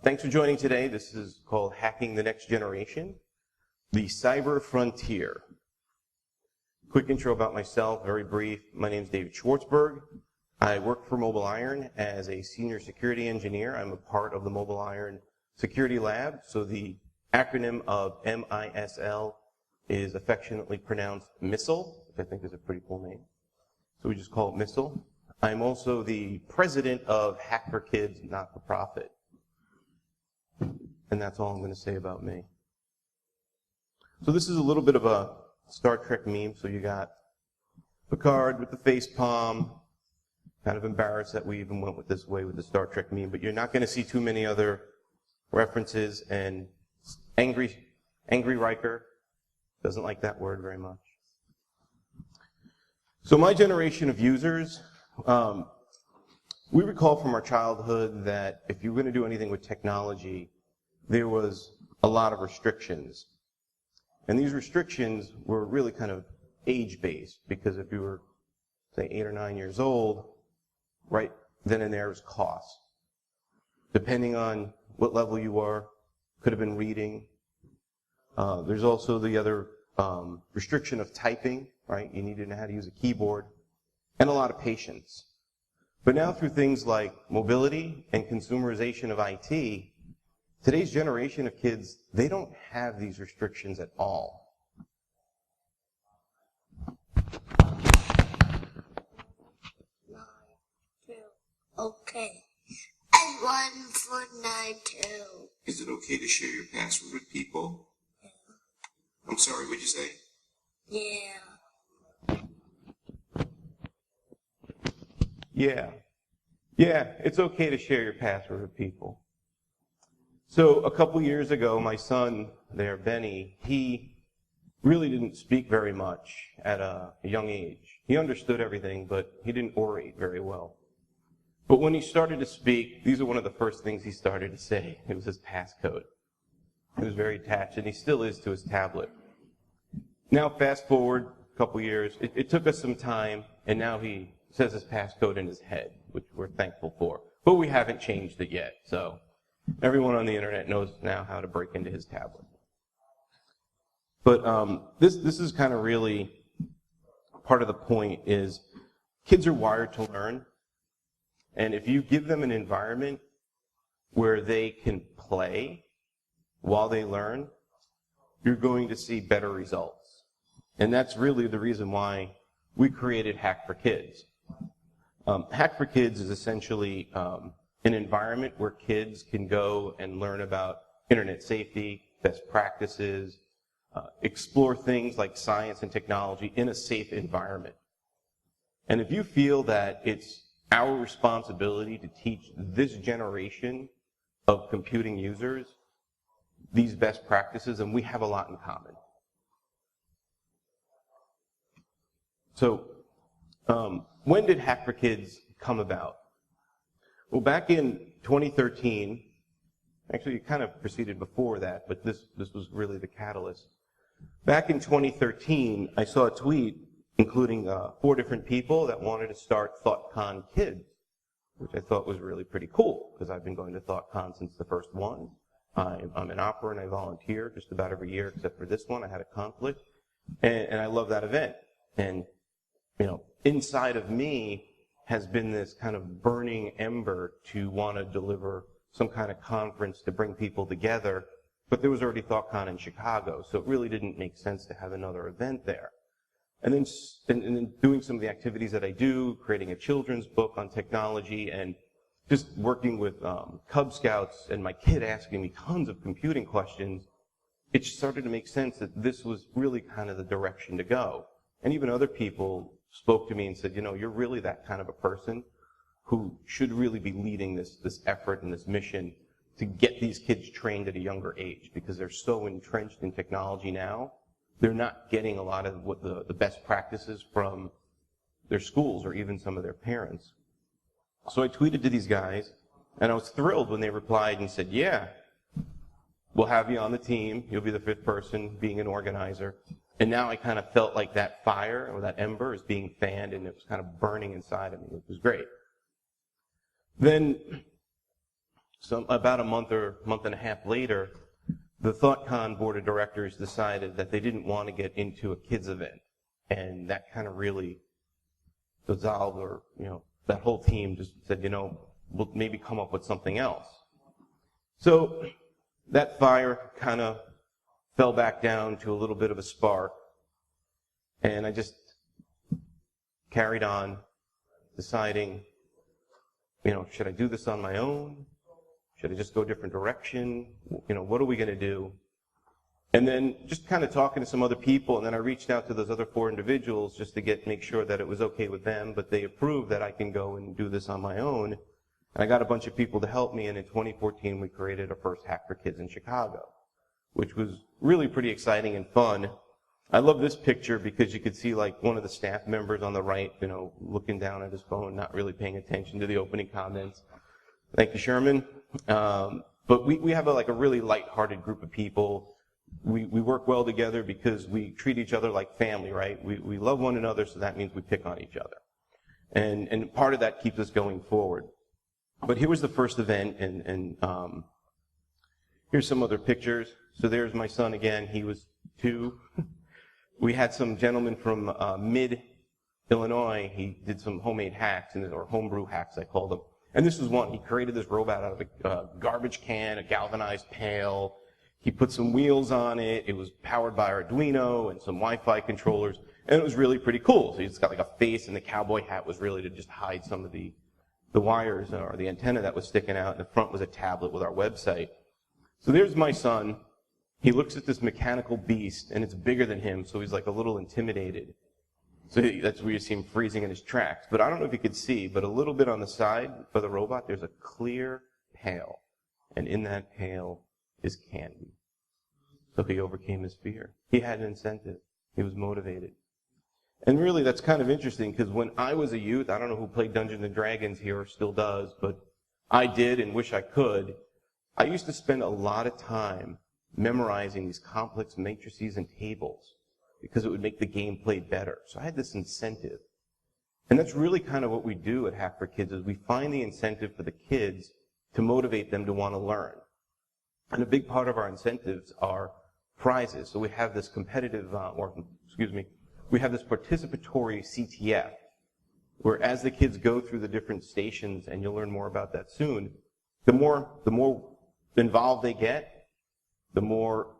Thanks for joining today. This is called Hacking the Next Generation, the Cyber Frontier. Quick intro about myself, very brief. My name is David Schwartzberg. I work for Mobile Iron as a senior security engineer. I'm a part of the Mobile Iron Security Lab, so the acronym of MISL is affectionately pronounced MISSILE, which I think is a pretty cool name. So we just call it MISSILE. I'm also the president of Hack for Kids, not-for-profit. And that's all I'm going to say about me. So this is a little bit of a Star Trek meme. So you got Picard with the face palm. Kind of embarrassed that we even went with this way with the Star Trek meme, but you're not going to see too many other references. And angry Riker doesn't like that word very much. So my generation of users, we recall from our childhood that if you were going to do anything with technology, there was a lot of restrictions. And these restrictions were really kind of age-based, because if you were, say, 8 or 9 years old, right then and there is cost. Depending on what level you are, could have been reading. There's also the other restriction of typing, right? You needed to know how to use a keyboard, and a lot of patience. But now through things like mobility and consumerization of IT, today's generation of kids, they don't have these restrictions at all. 9, 2. Okay. And 1492. Is it okay to share your password with people? Yeah. I'm sorry, what'd you say? Yeah, it's okay to share your password with people. So a couple years ago, my son there, Benny, he really didn't speak very much at a young age. He understood everything, but he didn't orate very well. But when he started to speak, these are one of the first things he started to say. It was his passcode. He was very attached, and he still is, to his tablet. Now fast forward a couple years, it took us some time, and now he says his passcode in his head, which we're thankful for. But we haven't changed it yet, so everyone on the internet knows now how to break into his tablet. But this is kind of really part of the point is kids are wired to learn. And if you give them an environment where they can play while they learn, you're going to see better results. And that's really the reason why we created Hack for Kids. Hack for Kids is essentially an environment where kids can go and learn about internet safety, best practices, explore things like science and technology in a safe environment. And if you feel that it's our responsibility to teach this generation of computing users these best practices, and we have a lot in common. So, when did Hack for Kids come about? Well, back in 2013, actually it kind of preceded before that, but this was really the catalyst. Back in 2013, I saw a tweet including 4 different people that wanted to start ThoughtCon Kids, which I thought was really pretty cool, because I've been going to ThoughtCon since the first one. I'm an opera and I volunteer just about every year except for this one. I had a conflict, and I love that event. And you know, inside of me has been this kind of burning ember to want to deliver some kind of conference to bring people together, but there was already ThoughtCon in Chicago, so it really didn't make sense to have another event there. And then doing some of the activities that I do, creating a children's book on technology, and just working with Cub Scouts, and my kid asking me tons of computing questions, it started to make sense that this was really kind of the direction to go. And even other people spoke to me and said, you know, you're really that kind of a person who should really be leading this effort and this mission to get these kids trained at a younger age, because they're so entrenched in technology now. They're not getting a lot of what the best practices from their schools or even some of their parents. So I tweeted to these guys, and I was thrilled when they replied and said, yeah, we'll have you on the team. You'll be the 5th person being an organizer. And now I kind of felt like that fire or that ember is being fanned, and it was kind of burning inside of me, which was great. Then about a month or month and a half later, the ThoughtCon board of directors decided that they didn't want to get into a kids event. And that kind of really dissolved, or, that whole team just said, we'll maybe come up with something else. So that fire kind of fell back down to a little bit of a spark. And I just carried on, deciding, should I do this on my own? Should I just go a different direction? What are we going to do? And then just kind of talking to some other people, and then I reached out to those other 4 individuals just to make sure that it was okay with them, but they approved that I can go and do this on my own. And I got a bunch of people to help me, and in 2014 we created our first Hack for Kids in Chicago, which was really pretty exciting and fun. I love this picture because you could see like one of the staff members on the right, looking down at his phone, not really paying attention to the opening comments. Thank you, Sherman. But we have a really lighthearted group of people. We work well together because we treat each other like family, right? We love one another, so that means we pick on each other. And part of that keeps us going forward. But here was the first event, and here's some other pictures. So there's my son again. He was 2. We had some gentleman from mid-Illinois. He did some homemade hacks, or homebrew hacks, I call them. And this was one. He created this robot out of a garbage can, a galvanized pail. He put some wheels on it. It was powered by Arduino and some Wi-Fi controllers. And it was really pretty cool. So he's got like a face, and the cowboy hat was really to just hide some of the wires or the antenna that was sticking out. And the front was a tablet with our website. So there's my son. He looks at this mechanical beast, and it's bigger than him, so he's like a little intimidated. So that's where you see him freezing in his tracks. But I don't know if you could see, but a little bit on the side for the robot, there's a clear pail. And in that pail is candy. So he overcame his fear. He had an incentive. He was motivated. And really, that's kind of interesting, because when I was a youth, I don't know who played Dungeons and Dragons here or still does, but I did and wish I could. I used to spend a lot of time memorizing these complex matrices and tables because it would make the gameplay better. So I had this incentive. And that's really kind of what we do at Hack for Kids, is we find the incentive for the kids to motivate them to want to learn. And a big part of our incentives are prizes. So we have this we have this participatory CTF, where as the kids go through the different stations, and you'll learn more about that soon, the more involved they get, the more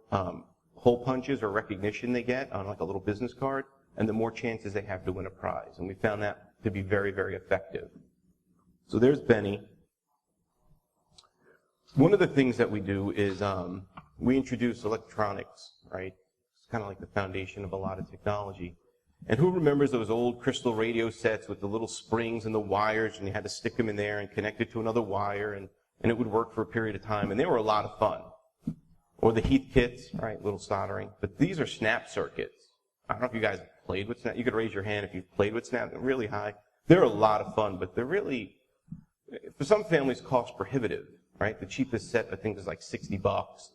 hole punches or recognition they get on like a little business card, and the more chances they have to win a prize. And we found that to be very, very effective. So there's Benny. One of the things that we do is we introduce electronics, right? It's kind of like the foundation of a lot of technology. And who remembers those old crystal radio sets with the little springs and the wires, and you had to stick them in there and connect it to another wire, and it would work for a period of time, and they were a lot of fun. Or the Heath kits, right, little soldering. But these are snap circuits. I don't know if you guys have played with snap. You could raise your hand if you've played with snap. They're really high. They're a lot of fun, but they're really, for some families, cost prohibitive, right? The cheapest set, I think, is like $60.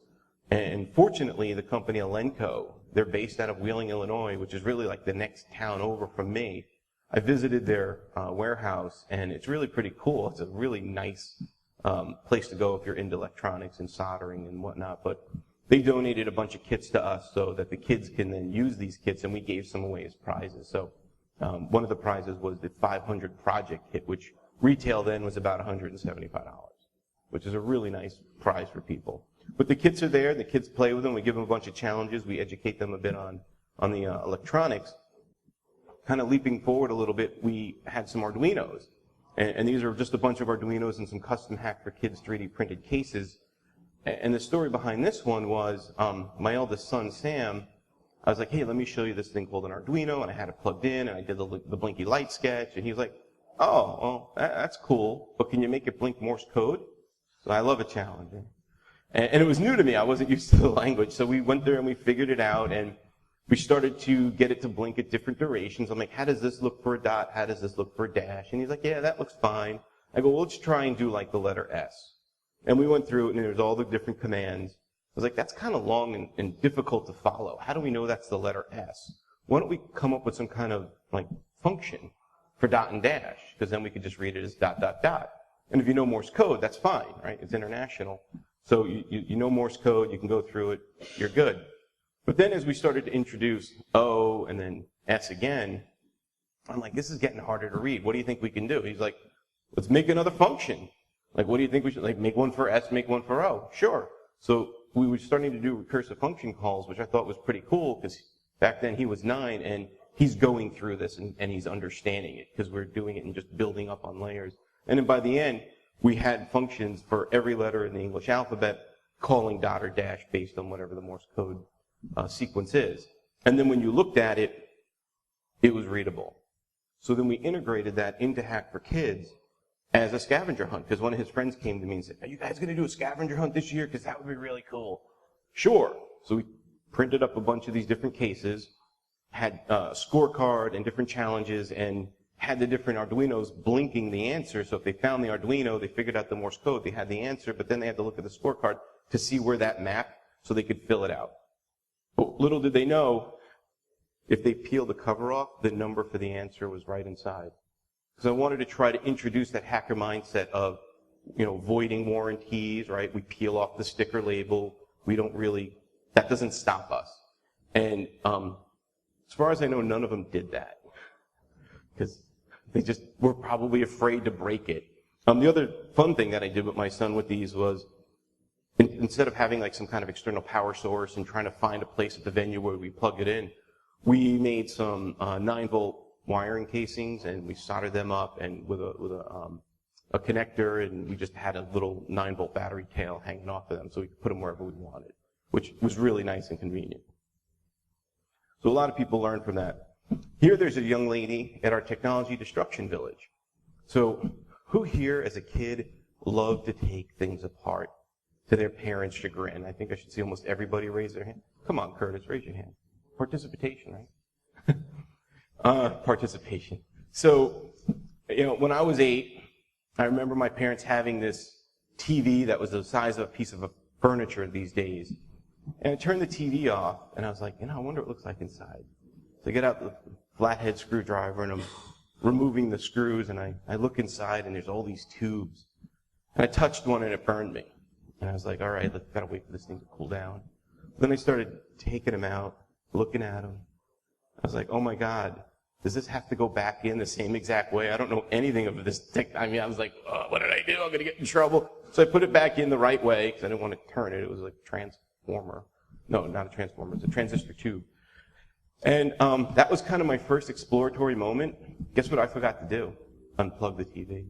And fortunately, the company Elenco, they're based out of Wheeling, Illinois, which is really like the next town over from me. I visited their warehouse, and it's really pretty cool. It's a really nice place to go if you're into electronics and soldering and whatnot. But they donated a bunch of kits to us so that the kids can then use these kits, and we gave some away as prizes. So one of the prizes was the 500 project kit, which retail then was about $175, which is a really nice prize for people. But the kits are there. The kids play with them. We give them a bunch of challenges. We educate them a bit on the electronics. Kind of leaping forward a little bit, we had some Arduinos. And these are just a bunch of Arduinos and some custom Hack for Kids 3D printed cases. And the story behind this one was my eldest son, Sam, I was like, hey, let me show you this thing called an Arduino. And I had it plugged in, and I did the blinky light sketch. And he was like, oh, well, that's cool. But can you make it blink Morse code? So I love a challenge. And it was new to me. I wasn't used to the language. So we went there and we figured it out, and we started to get it to blink at different durations. I'm like, how does this look for a dot? How does this look for a dash? And he's like, yeah, that looks fine. I go, well, let's try and do like the letter S. And we went through it, and there's all the different commands. I was like, that's kind of long and difficult to follow. How do we know that's the letter S? Why don't we come up with some kind of like function for dot and dash? Because then we could just read it as dot, dot, dot. And if you know Morse code, that's fine, right? It's international. So you know Morse code, you can go through it, you're good. But then as we started to introduce O and then S again, I'm like, this is getting harder to read. What do you think we can do? He's like, let's make another function. Like, what do you think we should, like, make one for S, make one for O? Sure. So we were starting to do recursive function calls, which I thought was pretty cool, because back then he was 9, and he's going through this, and he's understanding it, because we're doing it and just building up on layers. And then by the end, we had functions for every letter in the English alphabet, calling dot or dash based on whatever the Morse code sequence is. And then when you looked at it, it was readable. So then we integrated that into Hack for Kids as a scavenger hunt, because one of his friends came to me and said, are you guys going to do a scavenger hunt this year? Because that would be really cool. Sure. So we printed up a bunch of these different cases, had a scorecard and different challenges, and had the different Arduinos blinking the answer. So if they found the Arduino, they figured out the Morse code, they had the answer, but then they had to look at the scorecard to see where that mapped so they could fill it out. But little did they know, if they peeled the cover off, the number for the answer was right inside. Because I wanted to try to introduce that hacker mindset of, voiding warranties, right? We peel off the sticker label. We don't really, that doesn't stop us. And as far as I know, none of them did that. Because they just were probably afraid to break it. The other fun thing that I did with my son with these was, instead of having like some kind of external power source and trying to find a place at the venue where we plug it in, we made some 9-volt wiring casings, and we soldered them up and with a connector, and we just had a little 9-volt battery tail hanging off of them, so we could put them wherever we wanted, which was really nice and convenient. So a lot of people learned from that. Here there's a young lady at our technology destruction village. So who here as a kid loved to take things apart to their parents' chagrin? I think I should see almost everybody raise their hand. Come on, Curtis, raise your hand. Participation, right? Participation. So, when I was 8, I remember my parents having this TV that was the size of a piece of furniture these days. And I turned the TV off, and I was like, I wonder what it looks like inside. So I get out the flathead screwdriver, and I'm removing the screws, and I look inside, and there's all these tubes. And I touched one, and it burned me. And I was like, all right, let's gotta wait for this thing to cool down. Then I started taking them out, looking at them. I was like, oh my God, does this have to go back in the same exact way? I don't know anything of this tech. I was like, oh, what did I do? I'm going to get in trouble. So I put it back in the right way because I didn't want to turn it. It was like a transformer. No, not a transformer. It's a transistor tube. And that was kind of my first exploratory moment. Guess what I forgot to do? Unplug the TV.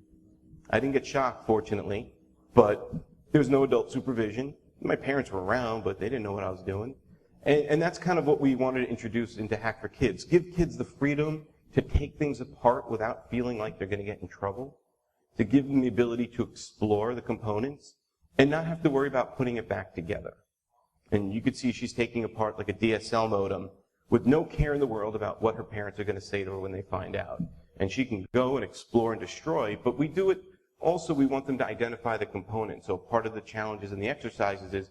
I didn't get shocked, fortunately, but there was no adult supervision. My parents were around, but they didn't know what I was doing. And that's kind of what we wanted to introduce into Hack for Kids. Give kids the freedom to take things apart without feeling like they're going to get in trouble. To give them the ability to explore the components and not have to worry about putting it back together. And you could see she's taking apart like a DSL modem with no care in the world about what her parents are going to say to her when they find out. And she can go and explore and destroy, but we do it also, we want them to identify the components. So part of the challenges in the exercises is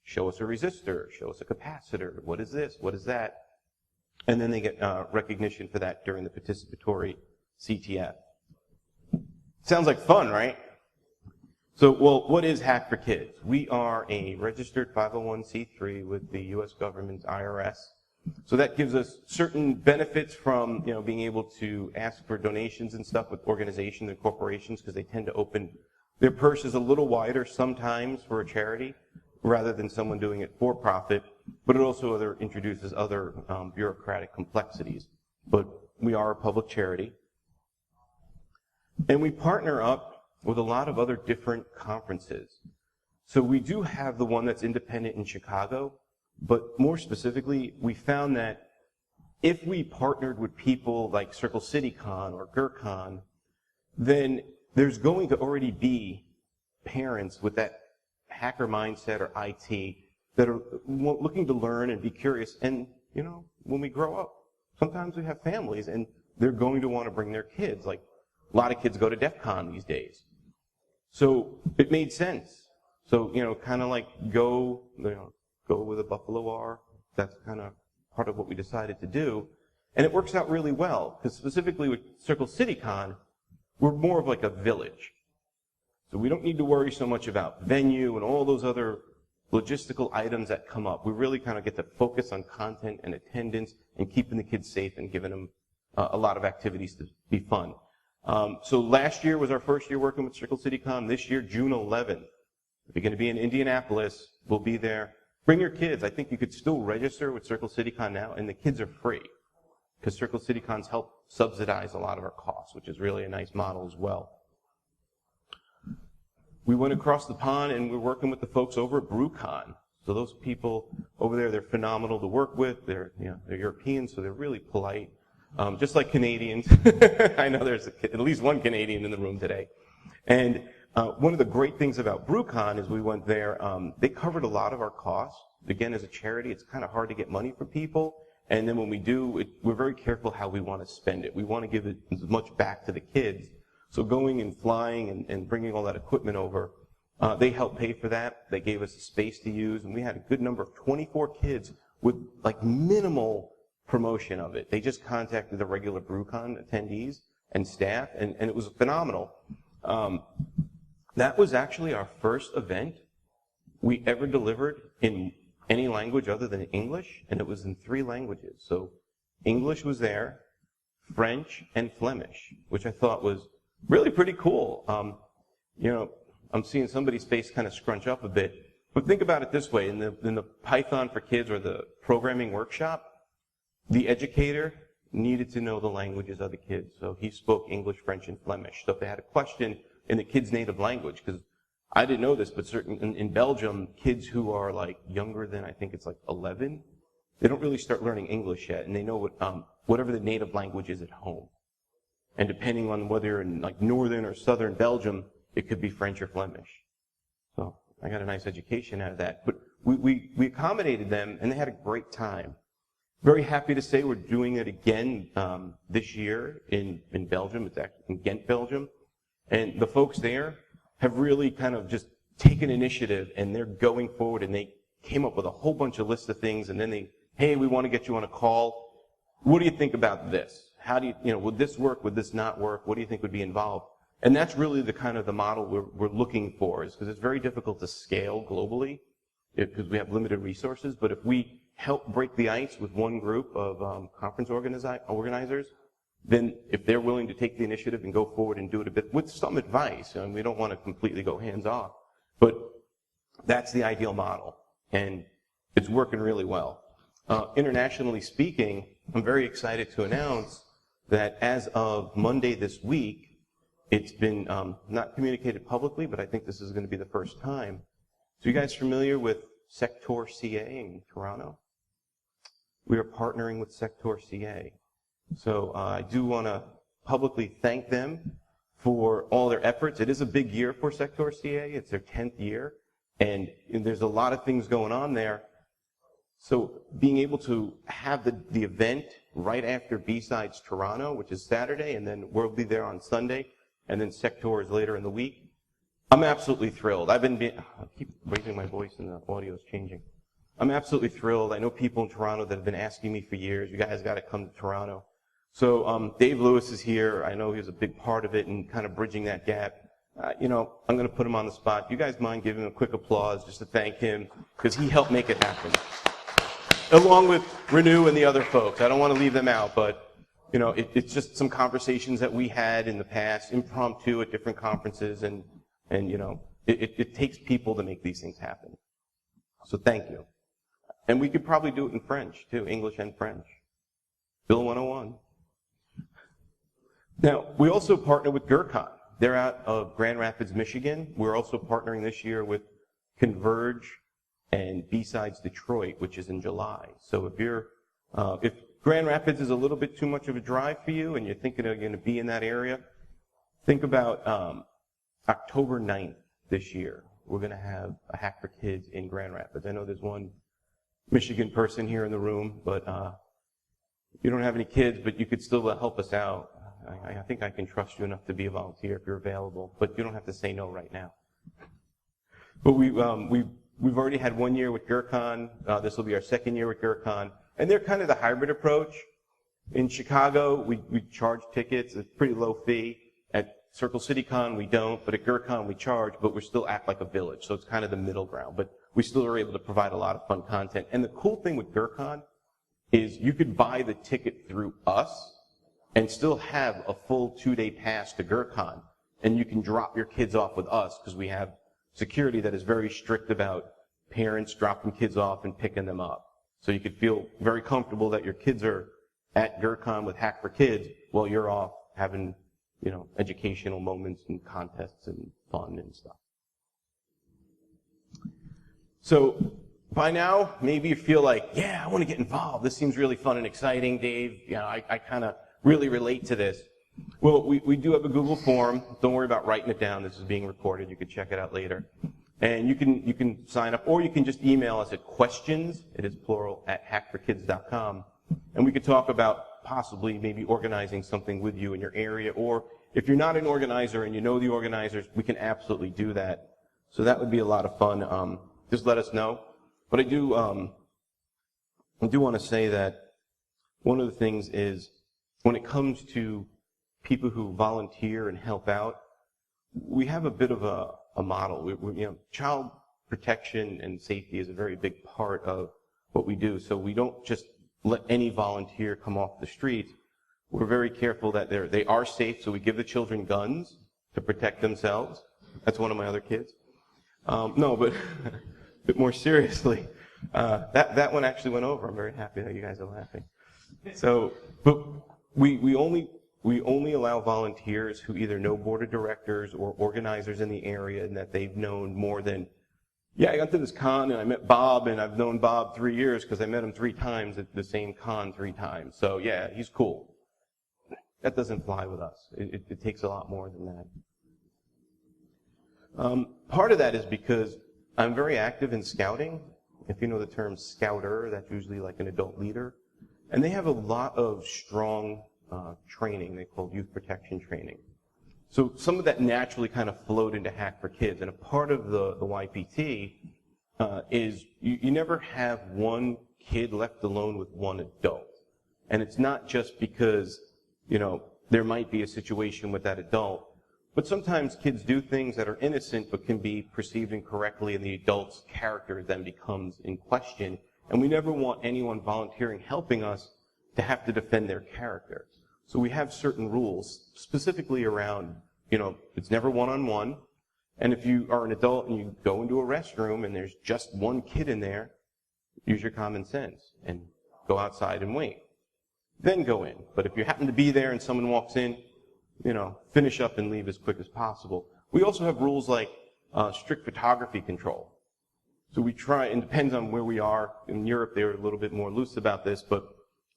show us a resistor, show us a capacitor, what is this, what is that? And then they get recognition for that during the participatory CTF. Sounds like fun, right? So, well, what is Hack for Kids? We are a registered 501c3 with the U.S. government's IRS. So that gives us certain benefits from, being able to ask for donations and stuff with organizations and corporations because they tend to open their purses a little wider sometimes for a charity rather than someone doing it for profit, but it also introduces other bureaucratic complexities. But we are a public charity. And we partner up with a lot of other different conferences. So we do have the one that's independent in Chicago, but more specifically, we found that if we partnered with people like Circle City Con or GrrCon, then there's going to already be parents with that hacker mindset or IT that are looking to learn and be curious. And, when we grow up, sometimes we have families and they're going to want to bring their kids. Like a lot of kids go to DEF CON these days. So it made sense. So, kind of like go with a Buffalo R. That's kind of part of what we decided to do. And it works out really well because specifically with Circle City Con, we're more of like a village. So we don't need to worry so much about venue and all those other logistical items that come up. We really kind of get to focus on content and attendance and keeping the kids safe and giving them a lot of activities to be fun. So last year was our first year working with Circle CityCon. This year, June 11th. If you're going to be in Indianapolis, we'll be there. Bring your kids. I think you could still register with Circle CityCon now, and the kids are free because Circle CityCons help subsidize a lot of our costs, which is really a nice model as well. We went across the pond, and we're working with the folks over at BrewCon. So those people over there, they're phenomenal to work with. They're Europeans, so they're really polite, just like Canadians. I know there's at least one Canadian in the room today. And one of the great things about BrewCon is we went there. They covered a lot of our costs. Again, as a charity, it's kind of hard to get money from people. And then when we do, we're very careful how we want to spend it. We want to give it as much back to the kids. So going and flying and bringing all that equipment over, they helped pay for that. They gave us a space to use, and we had a good number of 24 kids with like minimal promotion of it. They just contacted the regular BrewCon attendees and staff, and it was phenomenal. That was actually our first event we ever delivered in any language other than English, and it was in 3 languages. So English was there, French, and Flemish, which I thought was really pretty cool. I'm seeing somebody's face kind of scrunch up a bit. But think about it this way. In the Python for Kids or the programming workshop, the educator needed to know the languages of the kids. So he spoke English, French, and Flemish. So if they had a question in the kid's native language, because I didn't know this, but in Belgium, kids who are like younger than, I think it's like 11, they don't really start learning English yet, and they know whatever the native language is at home. And depending on whether you're in like northern or southern Belgium, it could be French or Flemish. So I got a nice education out of that. But we accommodated them, and they had a great time. Very happy to say we're doing it again this year in Belgium. It's actually in Ghent, Belgium. And the folks there have really kind of just taken initiative, and they're going forward, and they came up with a whole bunch of lists of things, and then hey, we want to get you on a call. What do you think about this? How do you would this work? Would this not work? What do you think would be involved? And that's really the kind of the model we're looking for, is because it's very difficult to scale globally because we have limited resources. But if we help break the ice with one group of conference organizers, then if they're willing to take the initiative and go forward and do it a bit with some advice, and we don't want to completely go hands off, but that's the ideal model, and it's working really well. Internationally speaking, I'm very excited to announce that as of Monday this week, it's been not communicated publicly, but I think this is going to be the first time. So you guys familiar with Sector CA in Toronto? We are partnering with Sector CA. So I do want to publicly thank them for all their efforts. It is a big year for Sector CA. It's their 10th year, and there's a lot of things going on there. So being able to have the event right after B-Sides Toronto, which is Saturday, and then we'll be there on Sunday, and then Sector is later in the week. I'm absolutely thrilled. I keep raising my voice and the audio is changing. I'm absolutely thrilled. I know people in Toronto that have been asking me for years, you guys got to come to Toronto. So Dave Lewis is here. I know he was a big part of it and kind of bridging that gap. I'm going to put him on the spot. Do you guys mind giving him a quick applause just to thank him, because he helped make it happen, along with Renew and the other folks. I don't want to leave them out, but it's just some conversations that we had in the past, impromptu at different conferences, and it takes people to make these things happen. So thank you. And we could probably do it in French too, English and French. Bill 101. Now, we also partner with jrCTF. They're out of Grand Rapids, Michigan. We're also partnering this year with Converge and B-Sides Detroit, which is in July. So if Grand Rapids is a little bit too much of a drive for you and you're thinking of going to be in that area, think about October 9th this year. We're going to have a Hack for Kids in Grand Rapids. I know there's one Michigan person here in the room, but you don't have any kids, but you could still help us out. I think I can trust you enough to be a volunteer if you're available, but you don't have to say no right now. But we've already had 1 year with jrCTF. This will be our 2nd year with jrCTF. And they're kind of the hybrid approach. In Chicago, we charge tickets. It's a pretty low fee. At Circle City Con, we don't, but at jrCTF, we charge, but we still act like a village. So it's kind of the middle ground. But we still are able to provide a lot of fun content. And the cool thing with jrCTF is you could buy the ticket through us and still have a full 2-day pass to jrCTF. And you can drop your kids off with us because we have security that is very strict about parents dropping kids off and picking them up. So you could feel very comfortable that your kids are at jrCTF with Hack for Kids while you're off having, educational moments and contests and fun and stuff. So by now, maybe you feel like, yeah, I want to get involved. This seems really fun and exciting, Dave. I kind of really relate to this. Well, we do have a Google form. Don't worry about writing it down. This is being recorded. You can check it out later. And you can sign up, or you can just email us at questions, it is plural, at hackforkids.com. And we could talk about possibly maybe organizing something with you in your area, or if you're not an organizer and you know the organizers, we can absolutely do that. So that would be a lot of fun. Just let us know. But I do want to say that one of the things is when it comes to people who volunteer and help out, we have a bit of a model. Child protection and safety is a very big part of what we do. So we don't just let any volunteer come off the street. We're very careful that they are safe, so we give the children guns to protect themselves. That's one of my other kids. No, but a bit more seriously, that one actually went over. I'm very happy that you guys are laughing. So, but we only allow volunteers who either know board of directors or organizers in the area and that they've known more than, I got to this con and I met Bob and I've known Bob 3 years because I met him 3 times at the same con 3 times. So yeah, he's cool. That doesn't fly with us. It takes a lot more than that. Part of that is because I'm very active in scouting. If you know the term scouter, that's usually like an adult leader. And they have a lot of strong training they call youth protection training. So some of that naturally kind of flowed into Hack for Kids. And a part of the YPT is you never have one kid left alone with one adult. And it's not just because, there might be a situation with that adult, but sometimes kids do things that are innocent but can be perceived incorrectly and the adult's character then becomes in question. And we never want anyone volunteering helping us to have to defend their character. So we have certain rules specifically around, it's never one-on-one. And if you are an adult and you go into a restroom and there's just one kid in there, use your common sense and go outside and wait. Then go in. But if you happen to be there and someone walks in, finish up and leave as quick as possible. We also have rules like strict photography control. So we try, and it depends on where we are. In Europe, they're a little bit more loose about this, but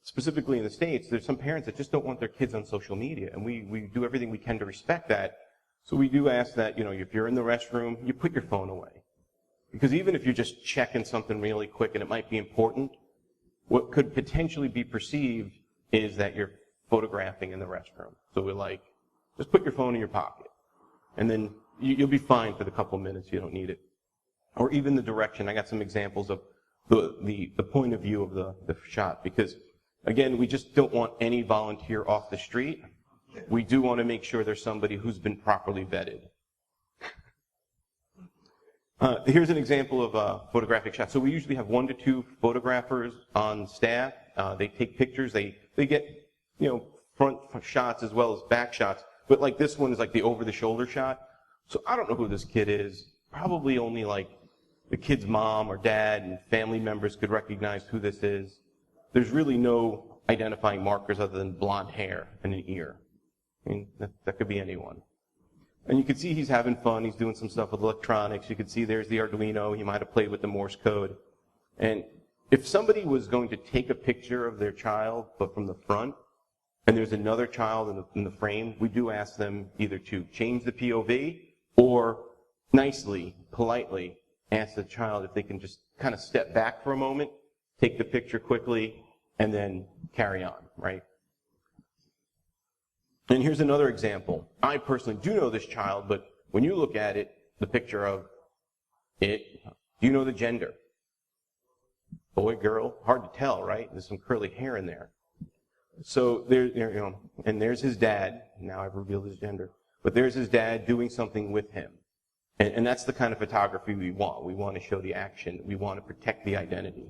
specifically in the States, there's some parents that just don't want their kids on social media, and we do everything we can to respect that. So we do ask that, if you're in the restroom, you put your phone away. Because even if you're just checking something really quick and it might be important, what could potentially be perceived is that you're photographing in the restroom. So we're like, just put your phone in your pocket. And then you'll be fine for the couple minutes. You don't need it. Or even the direction. I got some examples of the point of view of the shot. Because, again, we just don't want any volunteer off the street. We do want to make sure there's somebody who's been properly vetted. Here's an example of a photographic shot. So we usually have 1 to 2 photographers on staff. They take pictures. They get, front shots as well as back shots. But like this one is like the over-the-shoulder shot. So I don't know who this kid is. Probably only like the kid's mom or dad and family members could recognize who this is. There's really no identifying markers other than blonde hair and an ear. I mean, that could be anyone. And you can see he's having fun. He's doing some stuff with electronics. You can see there's the Arduino. He might have played with the Morse code. And if somebody was going to take a picture of their child, but from the front, and there's another child in the frame, we do ask them either to change the POV or nicely, politely ask the child if they can just kind of step back for a moment, take the picture quickly, and then carry on, right? And here's another example. I personally do know this child, but when you look at it, the picture of it, do you know the gender? Boy, girl, hard to tell, right? There's some curly hair in there. So and there's his dad. Now I've revealed his gender. but there's his dad doing something with him. And that's the kind of photography we want. We want to show the action. We want to protect the identity.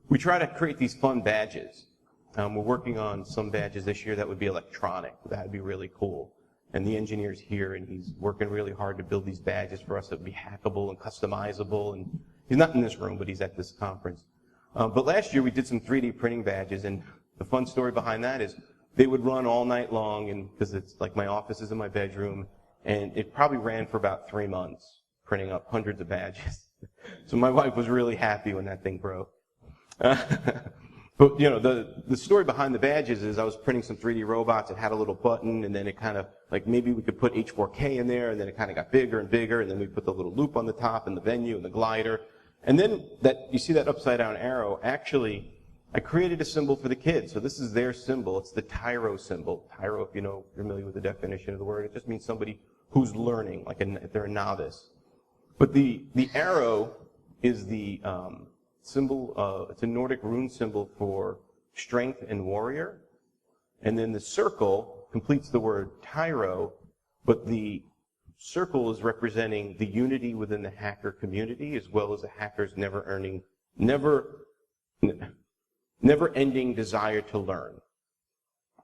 We try to create these fun badges. We're working on some badges this year that would be electronic. That would be really cool. And the engineer's here, and he's working really hard to build these badges for us that would be hackable and customizable. And he's not in this room, but he's at this conference. But last year we did some 3D printing badges, and the fun story behind that is they would run all night long, and because it's like my office is in my bedroom, and it probably ran for about 3 months, printing up hundreds of badges. So my wife was really happy when that thing broke. But, you know, the story behind the badges is I was printing some 3D robots. It had a little button, and then it kind of, like maybe we could put H4K in there, and then it kind of got bigger and bigger, and then we put the little loop on the top and the venue and the glider. And then you see that upside down arrow, actually, I created a symbol for the kids. So this is their symbol. It's the Tyro symbol. Tyro, if you're familiar with the definition of the word, it just means somebody who's learning, like if they're a novice. But the arrow is the symbol, it's a Nordic rune symbol for strength and warrior. And then the circle completes the word Tyro, but the circle is representing the unity within the hacker community, as well as the hacker's never-ending desire to learn,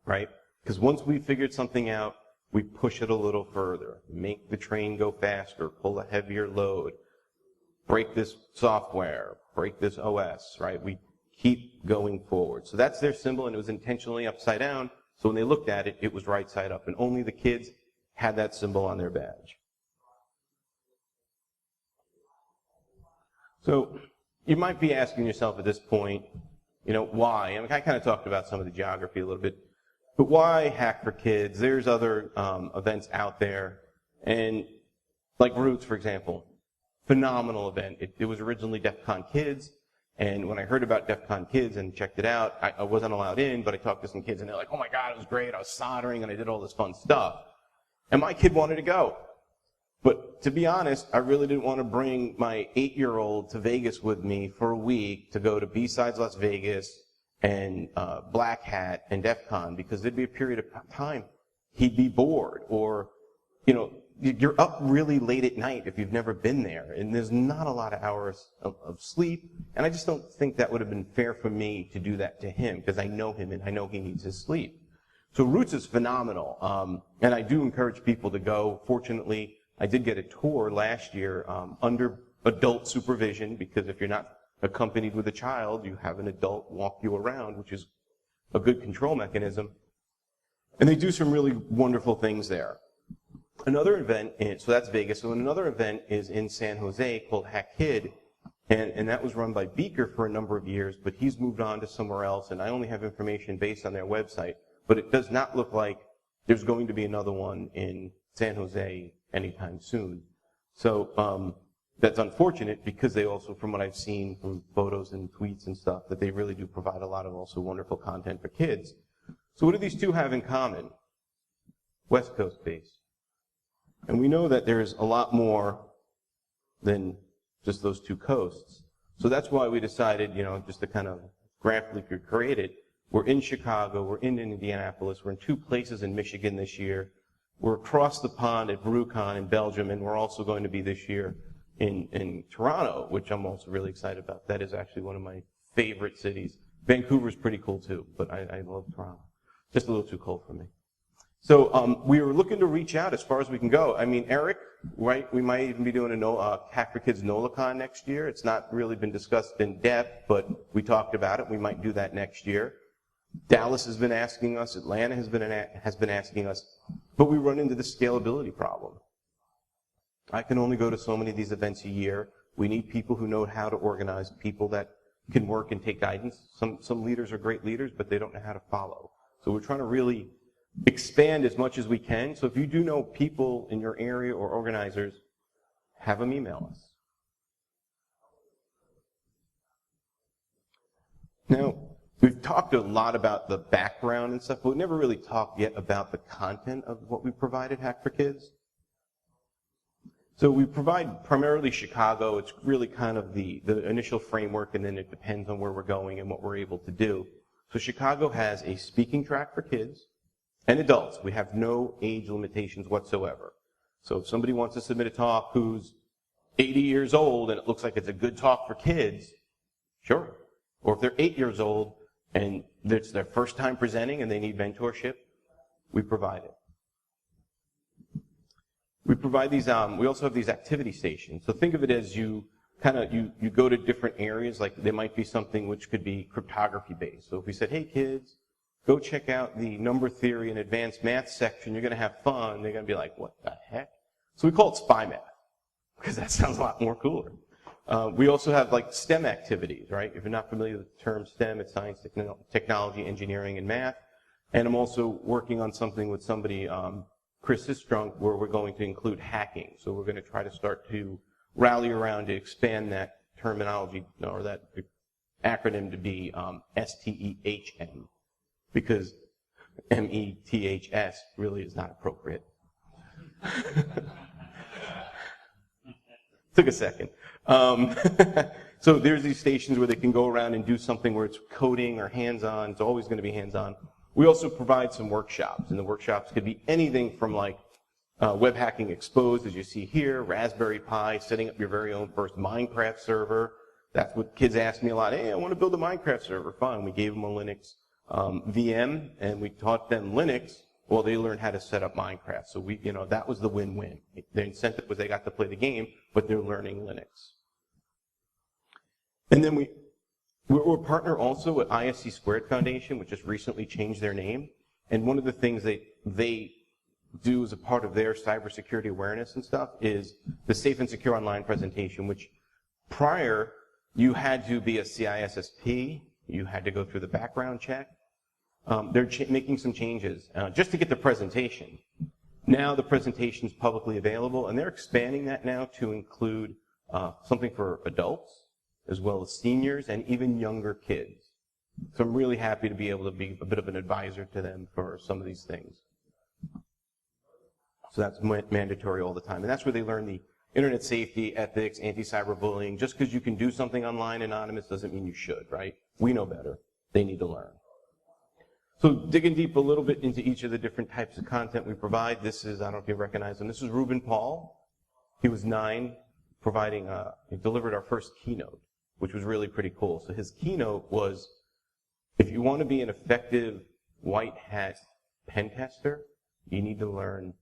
right? Because once we figured something out, we push it a little further, make the train go faster, pull a heavier load, break this software, break this OS, right? We keep going forward. So that's their symbol, and it was intentionally upside down, so when they looked at it, it was right side up, and only the kids had that symbol on their badge. So you might be asking yourself at this point, you know, why? I mean, I kind of talked about some of the geography a little bit, but why Hack for Kids? There's other events out there, and like Roots, for example, phenomenal event. It was originally DEF CON Kids, and when I heard about DEF CON Kids and checked it out, I wasn't allowed in, but I talked to some kids, and they're like, oh my God, it was great. I was soldering, and I did all this fun stuff. And my kid wanted to go. But to be honest, I really didn't want to bring my 8-year-old to Vegas with me for a week to go to B-Sides Las Vegas and Black Hat and DEF CON, because there'd be a period of time he'd be bored, or, you know, you're up really late at night if you've never been there, and there's not a lot of hours of sleep, and I just don't think that would have been fair for me to do that to him, because I know him and I know he needs his sleep. So Roots is phenomenal, and I do encourage people to go. Fortunately, I did get a tour last year under adult supervision, because if you're not accompanied with a child, you have an adult walk you around, which is a good control mechanism. And they do some really wonderful things there. Another event, so that's Vegas, so another event is in San Jose called Hack Kid, and that was run by Beaker for a number of years, but he's moved on to somewhere else, and I only have information based on their website. But it does not look like there's going to be another one in San Jose anytime soon. So that's unfortunate, because they also, from what I've seen from photos and tweets and stuff, that they really do provide a lot of also wonderful content for kids. So what do these two have in common? West Coast based. And we know that there's a lot more than just those two coasts. So that's why we decided, you know, just to kind of graphically create it. We're in Chicago, we're in Indianapolis, we're in 2 places in Michigan this year. We're across the pond at BrewCon in Belgium, and we're also going to be this year in Toronto, which I'm also really excited about. That is actually one of my favorite cities. Vancouver's pretty cool too, but I love Toronto. Just a little too cold for me. So we were looking to reach out as far as we can go. I mean, Eric, right, we might even be doing a Hack for Kids NolaCon next year. It's not really been discussed in depth, but we talked about it. We might do that next year. Dallas has been asking us, Atlanta has been asking us, but we run into the scalability problem. I can only go to so many of these events a year. We need people who know how to organize, people that can work and take guidance. Some leaders are great leaders, but they don't know how to follow. So we're trying to really expand as much as we can. So if you do know people in your area or organizers, have them email us. Now, we've talked a lot about the background and stuff, but we never really talked yet about the content of what we provided Hack for Kids. So we provide primarily Chicago. It's really kind of the initial framework, and then it depends on where we're going and what we're able to do. So Chicago has a speaking track for kids, and adults. We have no age limitations whatsoever. So if somebody wants to submit a talk who's 80 years old and it looks like it's a good talk for kids, sure. Or if they're 8 years old and it's their first time presenting and they need mentorship, we provide it. We provide these, we also have these activity stations. So think of it as you go to different areas, like there might be something which could be cryptography based. So if we said, hey kids, go check out the number theory and advanced math section, you're going to have fun, they're going to be like, what the heck? So we call it spy math, because that sounds a lot more cooler. We also have like STEM activities, right? If you're not familiar with the term STEM, it's science, technology, engineering, and math. And I'm also working on something with somebody, Chris Sistrunk, where we're going to include hacking. So we're going to try to start to rally around to expand that terminology, or that acronym to be STEHM, because METHS really is not appropriate. Took a second. So there's these stations where they can go around and do something where it's coding or hands-on. It's always going to be hands-on. We also provide some workshops, and the workshops could be anything from like web hacking exposed, as you see here, Raspberry Pi, setting up your very own first Minecraft server. That's what kids ask me a lot. Hey, I want to build a Minecraft server. Fine. We gave them a Linux VM, and we taught them Linux. Well, they learned how to set up Minecraft. So that was the win-win. The incentive was they got to play the game, but they're learning Linux. And then we're a partner also with ISC Squared Foundation, which just recently changed their name. And one of the things they do as a part of their cybersecurity awareness and stuff is the Safe and Secure Online presentation, which prior you had to be a CISSP, you had to go through the background check. They're making some changes just to get the presentation. Now the presentation's publicly available, and they're expanding that now to include something for adults, as well as seniors and even younger kids. So I'm really happy to be able to be a bit of an advisor to them for some of these things. So that's mandatory all the time. And that's where they learn the internet safety, ethics, anti-cyberbullying. Just because you can do something online anonymous doesn't mean you should, right? We know better. They need to learn. So digging deep a little bit into each of the different types of content we provide. This is, I don't know if you recognize him, this is Ruben Paul. He was 9, he delivered our first keynote, which was really pretty cool. So his keynote was, if you want to be an effective white hat pen tester, you need to learn,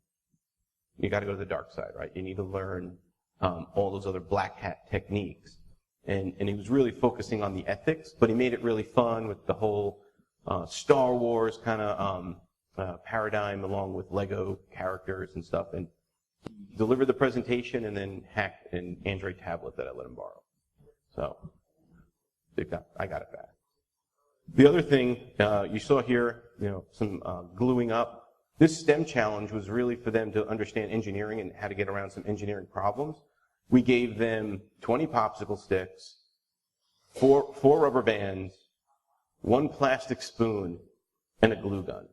you got to go to the dark side, right? You need to learn all those other black hat techniques. And he was really focusing on the ethics, but he made it really fun with the whole Star Wars kind of paradigm, along with Lego characters and stuff. And he delivered the presentation and then hacked an Android tablet that I let him borrow. So I got it back. The other thing you saw here, some gluing up. This STEM challenge was really for them to understand engineering and how to get around some engineering problems. We gave them 20 popsicle sticks, four rubber bands, 1 plastic spoon, and a glue gun.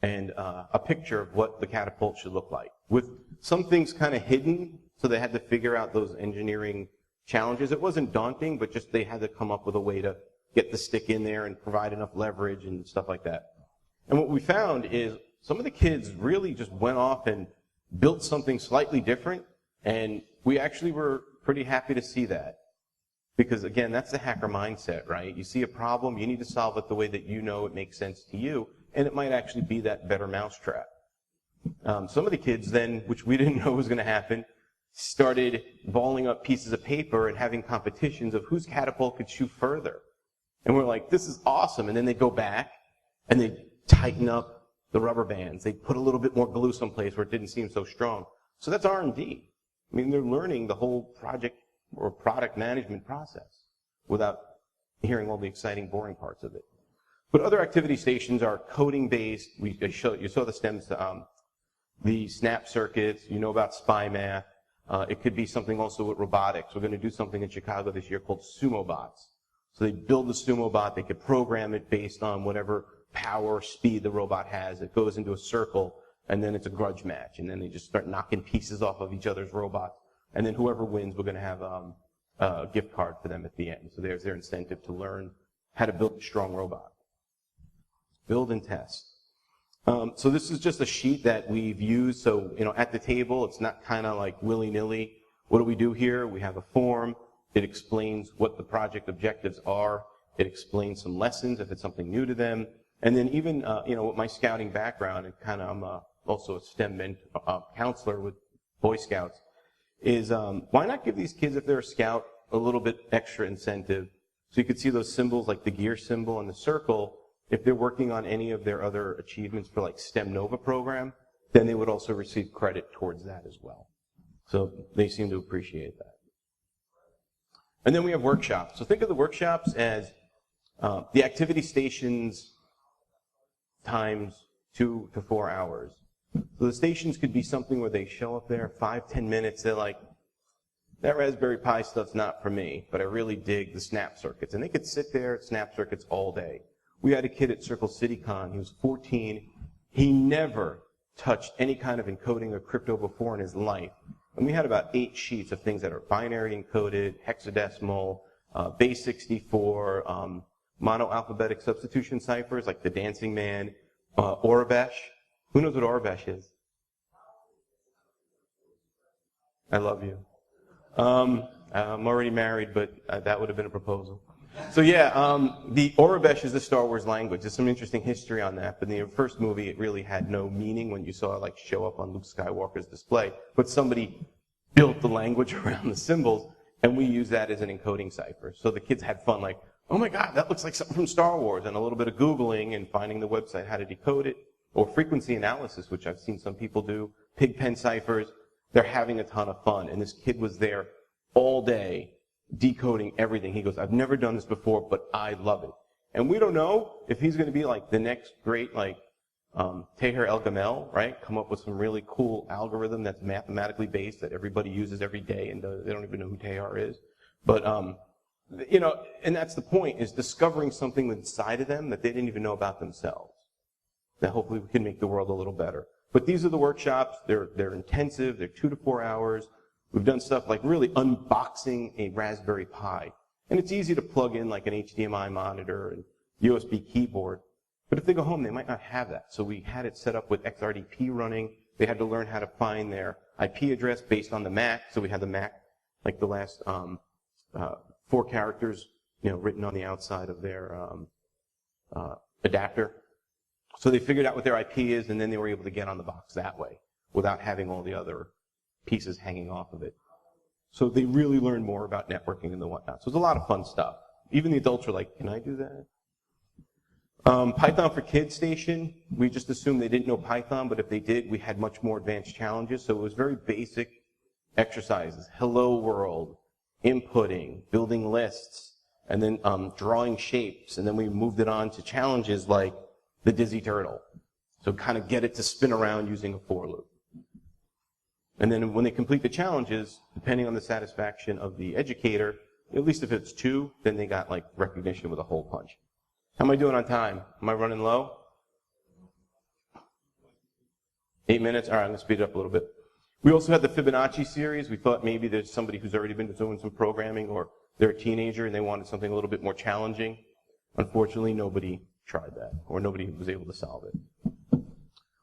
And a picture of what the catapult should look like, with some things kind of hidden, so they had to figure out those engineering challenges. It wasn't daunting, but just they had to come up with a way to get the stick in there and provide enough leverage and stuff like that. And what we found is some of the kids really just went off and built something slightly different, and we actually were pretty happy to see that. Because again, that's the hacker mindset, right? You see a problem, you need to solve it the way that you know it makes sense to you, and it might actually be that better mousetrap. Some of the kids then, which we didn't know was going to happen, started balling up pieces of paper and having competitions of whose catapult could shoot further. And we're like, this is awesome. And then they go back and they tighten up the rubber bands. They put a little bit more glue someplace where it didn't seem so strong. So that's R&D. I mean, they're learning the whole project or product management process without hearing all the exciting, boring parts of it. But other activity stations are coding-based. You saw the stems, the snap circuits. You know about spy math. It could be something also with robotics. We're going to do something in Chicago this year called Sumo Bots. So they build the Sumo Bot. They could program it based on whatever power or speed the robot has. It goes into a circle, and then it's a grudge match. And then they just start knocking pieces off of each other's robots. And then whoever wins, we're going to have a gift card for them at the end. So there's their incentive to learn how to build a strong robot. Build and test. So this is just a sheet that we've used. So, at the table, it's not kind of like willy-nilly. What do we do here? We have a form. It explains what the project objectives are. It explains some lessons if it's something new to them. And then even, with my scouting background, and I'm also a STEM counselor with Boy Scouts, is why not give these kids, if they're a scout, a little bit extra incentive? So you could see those symbols like the gear symbol and the circle. If they're working on any of their other achievements for like STEM Nova program, then they would also receive credit towards that as well. So they seem to appreciate that. And then we have workshops. So think of the workshops as the activity stations times 2 to 4 hours. So the stations could be something where they show up there 5-10 minutes. They're like, that Raspberry Pi stuff's not for me, but I really dig the snap circuits. And they could sit there at snap circuits all day. We had a kid at Circle City Con. He was 14. He never touched any kind of encoding or crypto before in his life. And we had about 8 sheets of things that are binary encoded, hexadecimal, base 64, monoalphabetic substitution ciphers like the Dancing Man, Orabesh. Who knows what Orabesh is? I love you. I'm already married, but that would have been a proposal. So yeah, the Orabesh is the Star Wars language. There's some interesting history on that. But in the first movie, it really had no meaning when you saw it like show up on Luke Skywalker's display. But somebody built the language around the symbols, and we use that as an encoding cipher. So the kids had fun, like, oh my God, that looks like something from Star Wars, and a little bit of Googling and finding the website how to decode it, or frequency analysis, which I've seen some people do, pigpen ciphers. They're having a ton of fun, and this kid was there all day decoding everything. He goes, I've never done this before, but I love it. And we don't know if he's going to be like the next great, like, Teher El Gamel, right? Come up with some really cool algorithm that's mathematically based that everybody uses every day, and they don't even know who Teher is. But, and that's the point, is discovering something inside of them that they didn't even know about themselves. That hopefully we can make the world a little better. But these are the workshops. They're intensive. They're 2 to 4 hours. We've done stuff like really unboxing a Raspberry Pi. And it's easy to plug in like an HDMI monitor and USB keyboard. But if they go home, they might not have that. So we had it set up with XRDP running. They had to learn how to find their IP address based on the Mac. So we had the Mac, like the last 4 characters, written on the outside of their adapter. So they figured out what their IP is, and then they were able to get on the box that way without having all the other pieces hanging off of it. So they really learned more about networking and the whatnot. So it's a lot of fun stuff. Even the adults are like, can I do that? Python for Kids station, we just assumed they didn't know Python, but if they did, we had much more advanced challenges. So it was very basic exercises. Hello world, inputting, building lists, and then drawing shapes. And then we moved it on to challenges like the Dizzy Turtle. So kind of get it to spin around using a for loop. And then when they complete the challenges, depending on the satisfaction of the educator, at least if it's 2, then they got like recognition with a hole punch. How am I doing on time? Am I running low? 8 minutes? All right, I'm going to speed it up a little bit. We also had the Fibonacci series. We thought maybe there's somebody who's already been doing some programming, or they're a teenager and they wanted something a little bit more challenging. Unfortunately, nobody tried that, or nobody was able to solve it.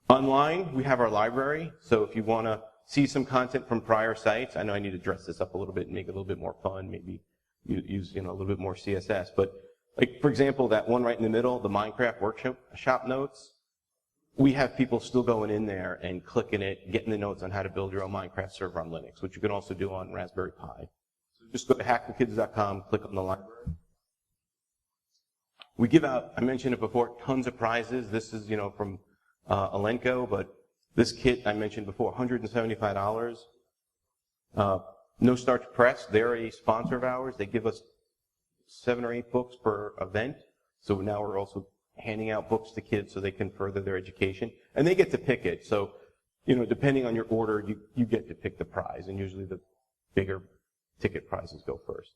Online, we have our library. So if you want to see some content from prior sites, I know I need to dress this up a little bit and make it a little bit more fun, maybe use a little bit more CSS. But like, for example, that one right in the middle, the Minecraft workshop notes, we have people still going in there and clicking it, getting the notes on how to build your own Minecraft server on Linux, which you can also do on Raspberry Pi. So just go to hackthekids.com, click on the library. We give out, I mentioned it before, tons of prizes. This is, from Elenco, but this kit I mentioned before, $175. No Starch Press, they're a sponsor of ours. They give us 7 or 8 books per event. So now we're also handing out books to kids so they can further their education. And they get to pick it. So, depending on your order, you get to pick the prize. And usually the bigger ticket prizes go first.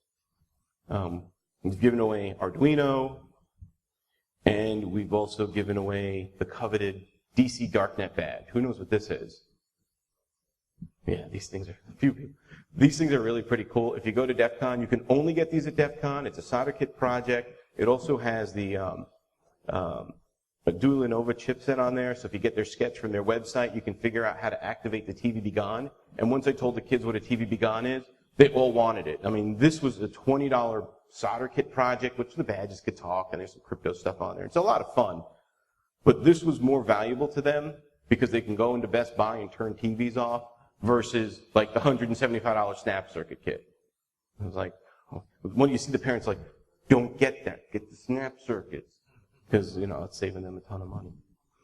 We've given away Arduino. And we've also given away the coveted DC Darknet badge. Who knows what this is? Yeah, these things are really pretty cool. If you go to DEF CON, you can only get these at DEF CON. It's a solder kit project. It also has the a Duolinova chipset on there, so if you get their sketch from their website, you can figure out how to activate the TV Be Gone. And once I told the kids what a TV Be Gone is, they all wanted it. I mean, this was a $20 solder kit project, which the badges could talk, and there's some crypto stuff on there. It's a lot of fun. But this was more valuable to them because they can go into Best Buy and turn TVs off versus like the $175 snap circuit kit. I was like, when you see the parents like, don't get that, get the snap circuits. Because, you know, it's saving them a ton of money.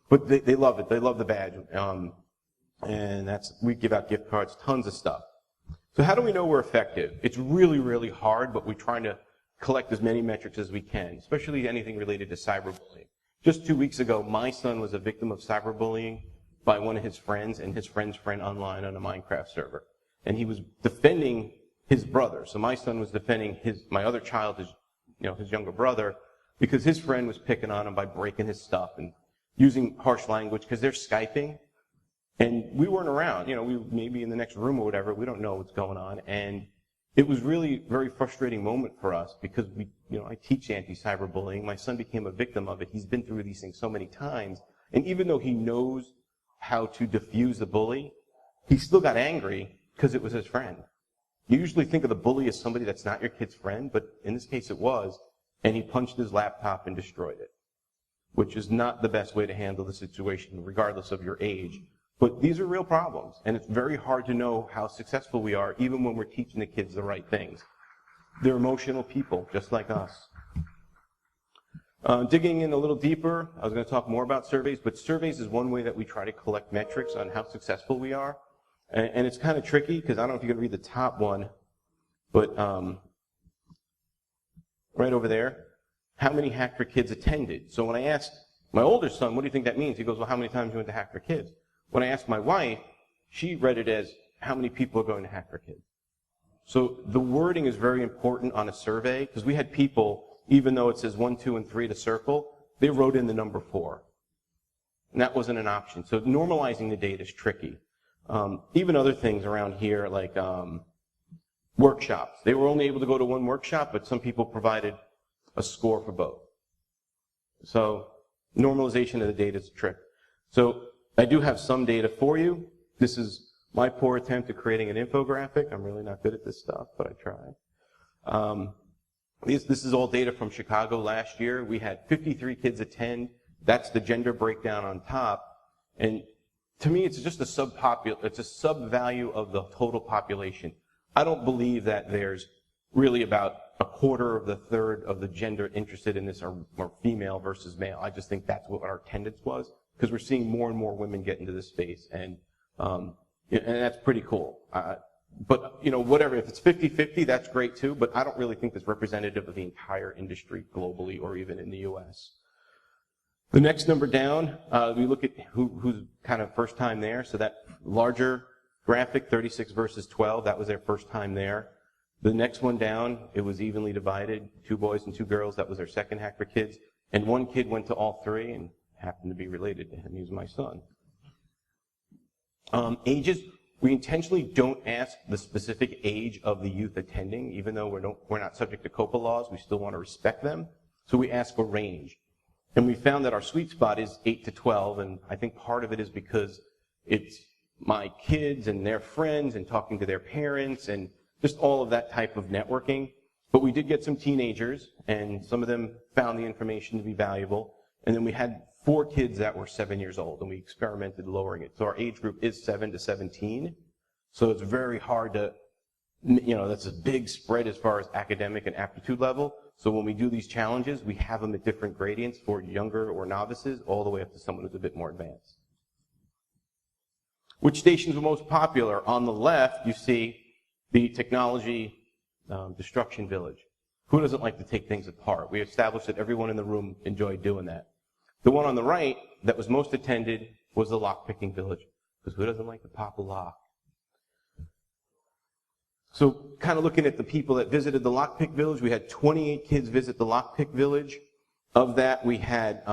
But they love it. They love the badge. And we give out gift cards, tons of stuff. So how do we know we're effective? It's really, really hard, but we're trying to collect as many metrics as we can, especially anything related to cyberbullying. Just 2 weeks ago, my son was a victim of cyberbullying by one of his friends and his friend's friend online on a Minecraft server. And he was defending his brother. So my son was defending my other child, his younger brother, because his friend was picking on him by breaking his stuff and using harsh language because they're Skyping. And we weren't around. You know, we may be in the next room or whatever. We don't know what's going on. And it was really a very frustrating moment for us because I teach anti-cyberbullying. My son became a victim of it. He's been through these things so many times. And even though he knows how to diffuse the bully, he still got angry because it was his friend. You usually think of the bully as somebody that's not your kid's friend, but in this case it was. And he punched his laptop and destroyed it, which is not the best way to handle the situation, regardless of your age. But these are real problems, and it's very hard to know how successful we are, even when we're teaching the kids the right things. They're emotional people, just like us. Digging in a little deeper, I was going to talk more about surveys, but surveys is one way that we try to collect metrics on how successful we are. And it's kind of tricky, because I don't know if you can read the top one, but right over there, how many Hack for Kids attended? So when I asked my older son, what do you think that means? He goes, well, how many times you went to Hack for Kids? When I asked my wife, she read it as, how many people are going to Hack for Kids? So the wording is very important on a survey, because we had people, even though it says 1, 2, and 3 to circle, they wrote in the number 4. And that wasn't an option. So normalizing the data is tricky. Even other things around here, like workshops. They were only able to go to one workshop, but some people provided a score for both. So normalization of the data is a trick. So I do have some data for you. This is my poor attempt at creating an infographic. I'm really not good at this stuff, but I try. This is all data from Chicago last year. We had 53 kids attend. That's the gender breakdown on top. And to me, it's just it's a sub-value of the total population. I don't believe that there's really about a quarter of the third of the gender interested in this are female versus male. I just think that's what our attendance was, because we're seeing more and more women get into this space, and that's pretty cool. But, whatever, if it's 50-50, that's great too, but I don't really think that's representative of the entire industry globally or even in the U.S. The next number down, we look at who's kind of first time there. So that larger graphic, 36 versus 12, that was their first time there. The next one down, it was evenly divided, 2 boys and 2 girls. That was their second Hack for Kids. And 1 kid went to all 3 and happened to be related to him. He was my son. Ages, we intentionally don't ask the specific age of the youth attending, even though we're not subject to COPA laws. We still want to respect them. So we ask for range. And we found that our sweet spot is 8 to 12, and I think part of it is because it's my kids and their friends and talking to their parents and just all of that type of networking. But we did get some teenagers, and some of them found the information to be valuable. And then we had 4 kids that were 7 years old, and we experimented lowering it. So our age group is 7 to 17. So it's very hard to, that's a big spread as far as academic and aptitude level. So when we do these challenges, we have them at different gradients for younger or novices, all the way up to someone who's a bit more advanced. Which stations were most popular? On the left, you see the technology destruction village. Who doesn't like to take things apart? We established that everyone in the room enjoyed doing that. The one on the right that was most attended was the lock-picking village, because who doesn't like to pop a lock? So kind of looking at the people that visited the lockpick village, we had 28 kids visit the lockpick village. Of that, we had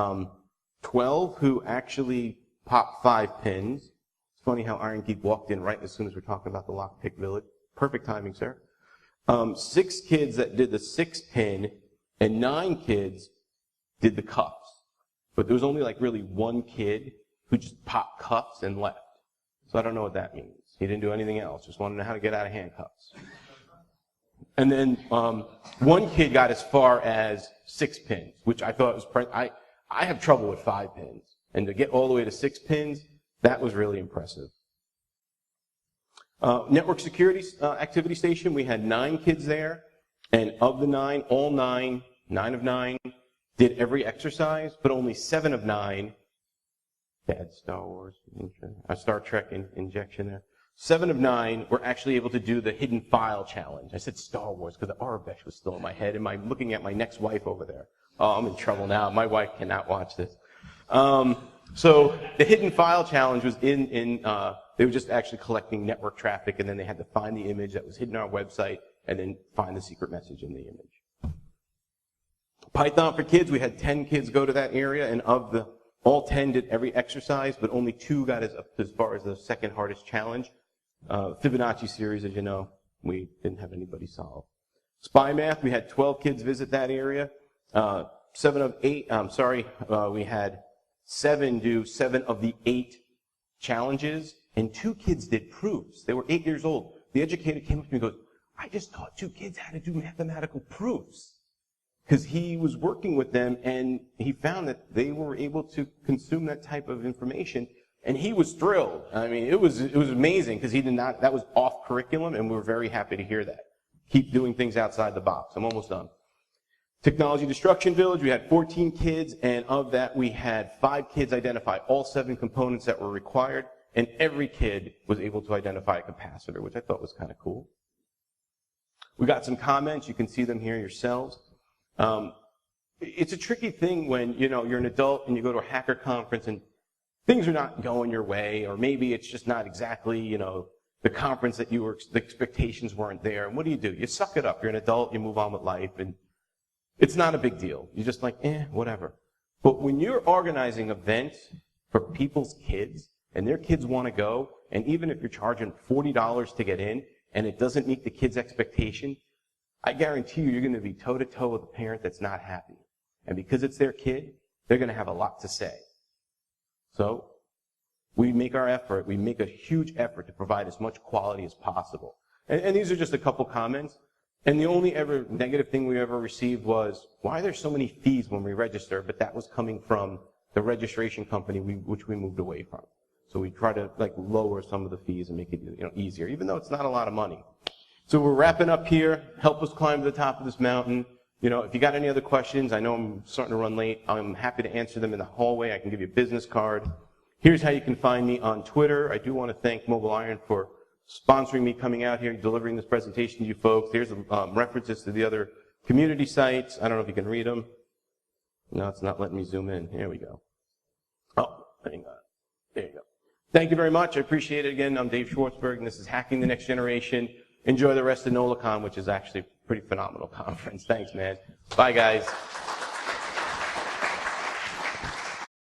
12 who actually popped 5 pins. It's funny how Iron Geek walked in right as soon as we're talking about the lockpick village. Perfect timing, sir. 6 kids that did the 6-pin, and 9 kids did the cuffs. but there was only like really one kid who just popped cuffs and left. So I don't know what that means. He didn't do anything else, just wanted to know how to get out of handcuffs. And then one kid got as far as 6 pins, which I thought was, I have trouble with 5 pins. And to get all the way to 6 pins, that was really impressive. Network security activity station, we had 9 kids there. And of the 9, all 9 of 9, did every exercise, but only 7 of 9, bad Star Trek injection there. 7 of 9 were actually able to do the hidden file challenge. I said Star Wars because the Arabesh was still in my head, and I'm looking at my next wife over there. Oh, I'm in trouble now. My wife cannot watch this. So the hidden file challenge was they were just actually collecting network traffic, and then they had to find the image that was hidden on our website, and then find the secret message in the image. Python for Kids, we had 10 kids go to that area, and all 10 did every exercise, but only 2 got as far as the second hardest challenge. Fibonacci Series, as you know, we didn't have anybody solve. Spy Math, we had 12 kids visit that area. We had 7 do 7 of the 8 challenges, and 2 kids did proofs. They were 8 years old. The educator came up to me and goes, I just taught 2 kids how to do mathematical proofs. Because he was working with them, and he found that they were able to consume that type of information, and he was thrilled. I mean, it was amazing, because that was off curriculum, and we were very happy to hear that. Keep doing things outside the box. I'm almost done. Technology Destruction Village, we had 14 kids, and of that, we had 5 kids identify all 7 components that were required, and every kid was able to identify a capacitor, which I thought was kind of cool. We got some comments. You can see them here yourselves. It's a tricky thing when, you're an adult and you go to a hacker conference and things are not going your way, or maybe it's just not exactly, the conference that the expectations weren't there. And what do? You suck it up. You're an adult, you move on with life, and it's not a big deal. You're just like, whatever. But when you're organizing events for people's kids, and their kids want to go, and even if you're charging $40 to get in, and it doesn't meet the kid's expectation, I guarantee you're going to be toe-to-toe with a parent that's not happy. And because it's their kid, they're going to have a lot to say. So we make a huge effort to provide as much quality as possible. And these are just a couple comments. And the only ever negative thing we ever received was, why are there so many fees when we register? But that was coming from the registration company which we moved away from. So we try to lower some of the fees and make it easier, even though it's not a lot of money. So we're wrapping up here. Help us climb to the top of this mountain. If you got any other questions, I know I'm starting to run late. I'm happy to answer them in the hallway. I can give you a business card. Here's how you can find me on Twitter. I do want to thank Mobile Iron for sponsoring me coming out here, delivering this presentation to you folks. Here's references to the other community sites. I don't know if you can read them. No, it's not letting me zoom in. Here we go. Oh, hang on. There you go. Thank you very much. I appreciate it. Again, I'm Dave Schwartzberg, and this is Hacking the Next Generation. Enjoy the rest of NolaCon, which is actually a pretty phenomenal conference. Thanks, man. Bye, guys.